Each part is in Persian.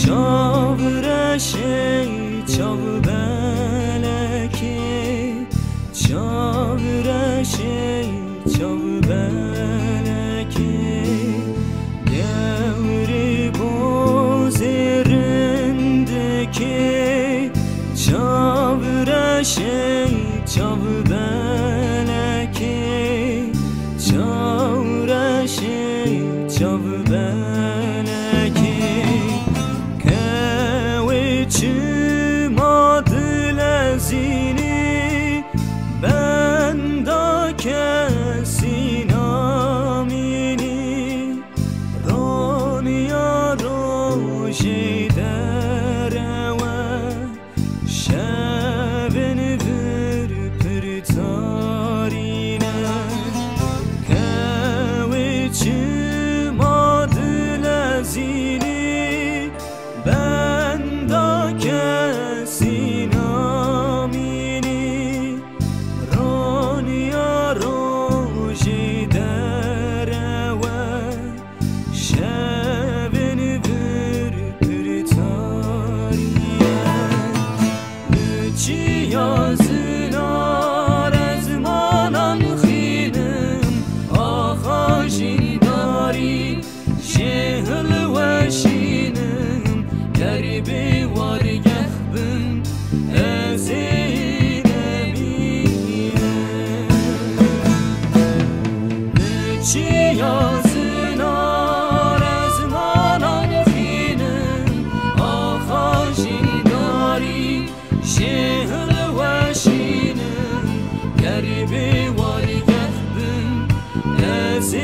چاورشه چاو بلکی چاورشه چاو بلکی گوری بوزرندکی چاورشه چاو بلکی چاورشه چاو بلکی کوی چما دل زینی بندا کسی نامینی رونیا روشی دروا شبن ور پرتارینه کوی چما دل زینی بندا کسی نامینی رونیا روشی دروا شبن ور پرتارینه چی یازنار از مانم خینم آخاشی داری شهل و شینم گریبی وارگه بن از اینمینم چی یازنار از مانم خینم آخاشی داری شهل و شینم گریبی وارگه بن از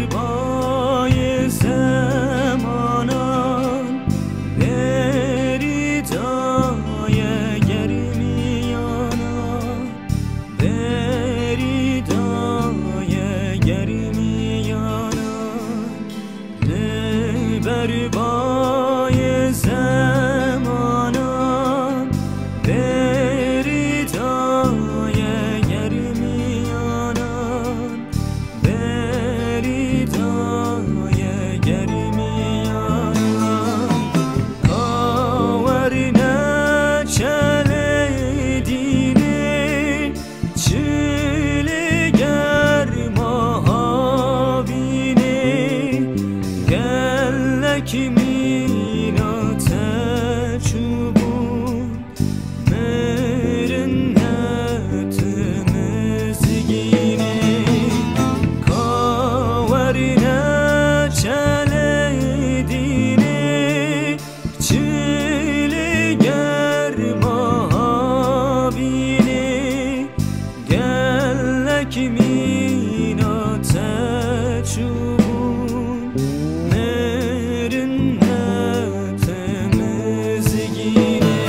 بربای زمانان بریدای گرمیانان بریدای گرمیانان بربای زمانان بریدای گرمیانان بریدای گرمیانان کاورینه چله دینه چلی گرما ها بینه گلکی مینات چوبون مرنت مزگینه کاورینه چله دینه چلی گرما ها بینه گلکی مینات چوبون مرنت مزگینه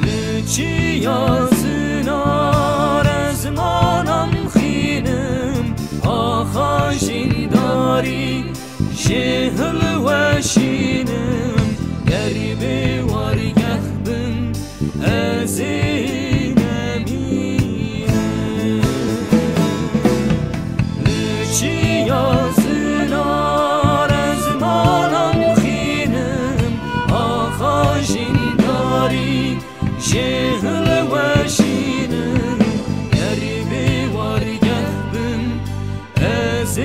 لچی یازنار از مانم خینم آخاشی داری شهل و شینم گریبی وارگه بن از اینمینم لچی یازنار از مانم خینم آخاشی داری شهل و شینم گریبی وارگه بن از